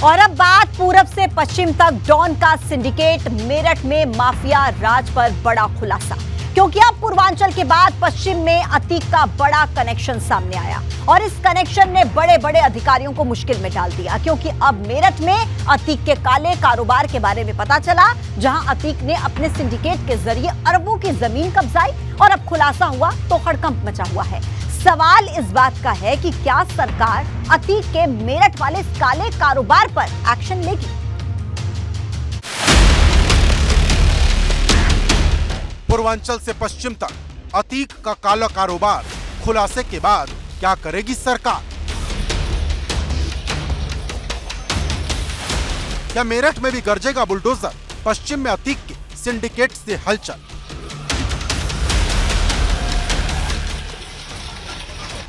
और अब बात पूरब से पश्चिम तक डॉन का सिंडिकेट, मेरठ में माफिया राज पर बड़ा खुलासा। क्योंकि अब पूर्वांचल के बाद पश्चिम में अतीक का बड़ा कनेक्शन सामने आया और इस कनेक्शन ने बड़े बड़े अधिकारियों को मुश्किल में डाल दिया। क्योंकि अब मेरठ में अतीक के काले कारोबार के बारे में पता चला, जहां अतीक ने अपने सिंडिकेट के जरिए अरबों की जमीन कब्जाई और अब खुलासा हुआ तो हड़कंप मचा हुआ है। सवाल इस बात का है कि क्या सरकार अतीक के मेरठ वाले काले कारोबार पर एक्शन लेगी? पूर्वांचल से पश्चिम तक अतीक का काला कारोबार खुलासे के बाद क्या करेगी सरकार? क्या मेरठ में भी गरजेगा बुलडोजर? पश्चिम में अतीक के सिंडिकेट से हलचल।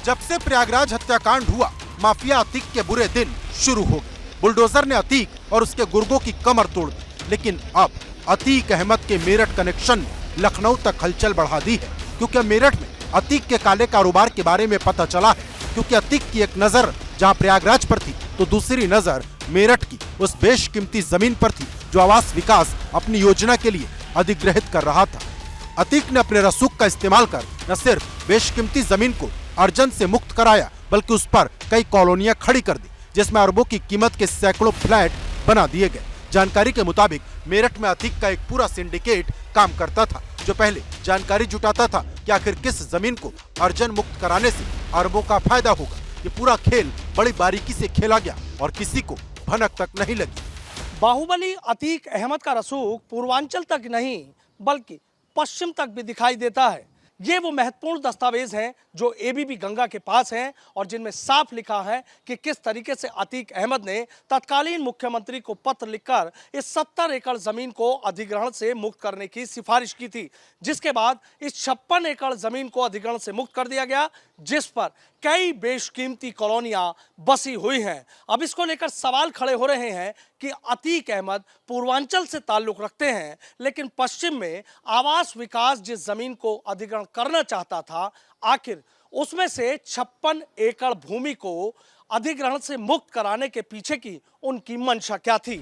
जब से प्रयागराज हत्याकांड हुआ, माफिया अतीक के बुरे दिन शुरू हो गए। बुलडोजर ने अतीक और उसके गुर्गों की कमर तोड़ दी। लेकिन अब अतीक अहमद के मेरठ कनेक्शन ने लखनऊ तक हलचल बढ़ा दी है। क्योंकि मेरठ में अतीक के काले कारोबार के बारे में पता चला है। क्योंकि अतीक की एक नजर जहां प्रयागराज पर थी, तो दूसरी नजर मेरठ की उस बेशकीमती जमीन पर थी जो आवास विकास अपनी योजना के लिए अधिग्रहित कर रहा था। अतीक ने अपने रसूख का इस्तेमाल कर न सिर्फ बेशकीमती जमीन को अर्जन से मुक्त कराया, बल्कि उस पर कई कॉलोनियां खड़ी कर दी, जिसमें अरबों की कीमत के सैकड़ों फ्लैट बना दिए गए। जानकारी के मुताबिक मेरठ में अतीक का एक पूरा सिंडिकेट काम करता था, जो पहले जानकारी जुटाता था कि आखिर किस जमीन को अर्जन मुक्त कराने से अरबों का फायदा होगा। ये पूरा खेल बड़ी बारीकी से खेला गया और किसी को भनक तक नहीं लगी। बाहुबली अतीक अहमद का रसूख पूर्वांचल तक नहीं बल्कि पश्चिम तक भी दिखाई देता है। ये वो महत्वपूर्ण दस्तावेज हैं जो एबीपी गंगा के पास हैं और जिनमें साफ लिखा है कि किस तरीके से अतीक अहमद ने तत्कालीन मुख्यमंत्री को पत्र लिखकर इस 70 एकड़ जमीन को अधिग्रहण से मुक्त करने की सिफारिश की थी, जिसके बाद इस 56 एकड़ जमीन को अधिग्रहण से मुक्त कर दिया गया, जिस पर कई बेशकीमती कॉलोनियां बसी हुई हैं। अब इसको लेकर सवाल खड़े हो रहे हैं कि अतीक अहमद पूर्वांचल से ताल्लुक रखते हैं, लेकिन पश्चिम में आवास विकास जिस जमीन को अधिग्रहण करना चाहता था, आखिर उसमें से 56 एकड़ भूमि को अधिग्रहण से मुक्त कराने के पीछे की उनकी मंशा क्या थी?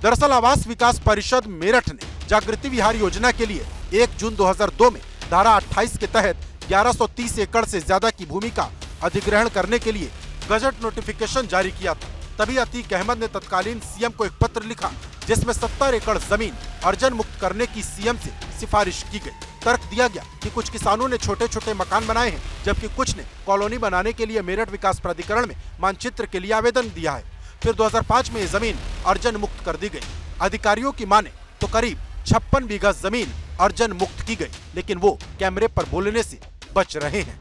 दरअसल आवास विकास परिषद मेरठ ने जागृति विहार योजना के लिए 1 जून 2002 में धारा 28 के तहत 1130 एकड़ से ज्यादा की भूमि का अधिग्रहण करने के लिए गजट नोटिफिकेशन जारी किया था। तभी अतीक अहमद ने तत्कालीन सीएम को एक पत्र लिखा, जिसमें 70 एकड़ जमीन अर्जन मुक्त करने की सीएम से सिफारिश की गई। तर्क दिया गया कि कुछ किसानों ने छोटे छोटे मकान बनाए हैं, जबकि कुछ ने कॉलोनी बनाने के लिए मेरठ विकास प्राधिकरण में मानचित्र के लिए आवेदन दिया है। फिर 2005 में ये जमीन अर्जन मुक्त कर दी गई। अधिकारियों की माने तो करीब 56 बीघा जमीन अर्जन मुक्त की गई, लेकिन वो कैमरे पर बोलने से बच रहे हैं।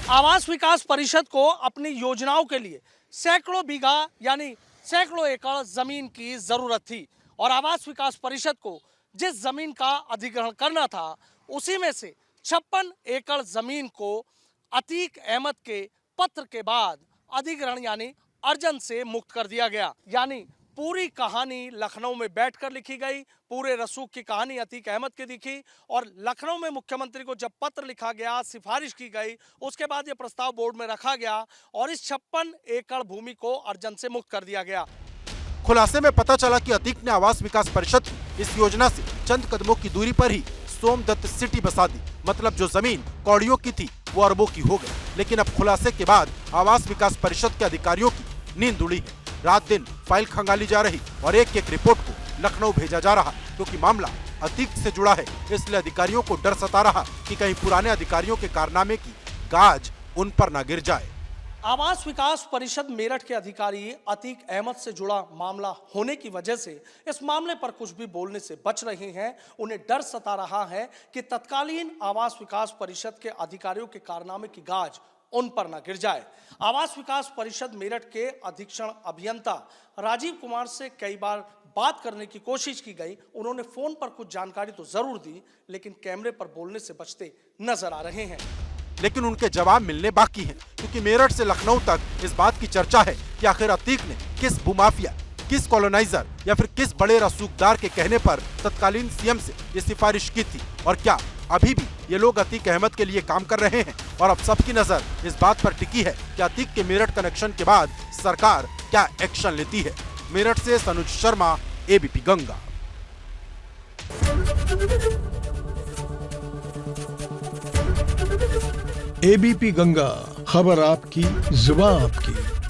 आवास विकास परिषद को अपनी योजनाओं के लिए सैकड़ों बीघा यानी सैकड़ों एकड़ जमीन की जरूरत थी और आवास विकास परिषद को जिस जमीन का अधिग्रहण करना था, उसी में से 56 एकड़ जमीन को अतीक अहमद के पत्र के बाद अधिग्रहण यानी अर्जन से मुक्त कर दिया गया। यानी पूरी कहानी लखनऊ में बैठकर लिखी गई, पूरे रसूख की कहानी अतीक अहमद की दिखी और लखनऊ में मुख्यमंत्री को जब पत्र लिखा गया, सिफारिश की गई, उसके बाद ये प्रस्ताव बोर्ड में रखा गया और इस 56 एकड़ भूमि को अर्जन से मुक्त कर दिया गया। खुलासे में पता चला कि अतीक ने आवास विकास परिषद की इस योजना से चंद कदमों की दूरी पर ही सोमदत्त सिटी बसा दी। मतलब जो जमीन कौड़ियों की थी वो अरबों की हो गई। लेकिन अब खुलासे के बाद आवास विकास परिषद के अधिकारियों की नींद उड़ी है। रात दिन फाइल खंगाली जा रही और एक एक रिपोर्ट को लखनऊ भेजा जा रहा, क्योंकि मामला अतीक से जुड़ा है। इसलिए अधिकारियों को डर सता रहा कि कहीं पुराने अधिकारियों के कारनामे की गाज उन पर न गिर जाए। आवास विकास परिषद मेरठ के अधिकारी अतीक अहमद से जुड़ा मामला होने की वजह से इस मामले पर कुछ भी बोलने से बच रहे हैं। उन्हें डर सता रहा है कि तत्कालीन आवास विकास परिषद के अधिकारियों के कारनामे की गाज उन पर न गिर जाए। आवास विकास परिषद मेरठ के अधीक्षण अभियंता राजीव कुमार से कई बार बात करने की कोशिश की गई। उन्होंने फोन पर कुछ जानकारी तो जरूर दी, लेकिन कैमरे पर बोलने से बचते नजर आ रहे हैं। लेकिन उनके जवाब मिलने बाकी हैं, क्योंकि मेरठ से लखनऊ तक इस बात की चर्चा है कि आखिर अतीक ने किस भूमाफिया, किस कॉलोनाइजर या फिर किस बड़े रसूखदार के कहने पर तत्कालीन सीएम से ये सिफारिश की थी, और क्या अभी भी ये लोग अतीक अहमद के लिए काम कर रहे हैं। और अब सबकी नजर इस बात पर टिकी है कि अतीक के मेरठ कनेक्शन के बाद सरकार क्या एक्शन लेती है। मेरठ से सनुज शर्मा, एबीपी गंगा। एबीपी गंगा, खबर आपकी, जुबान आपकी।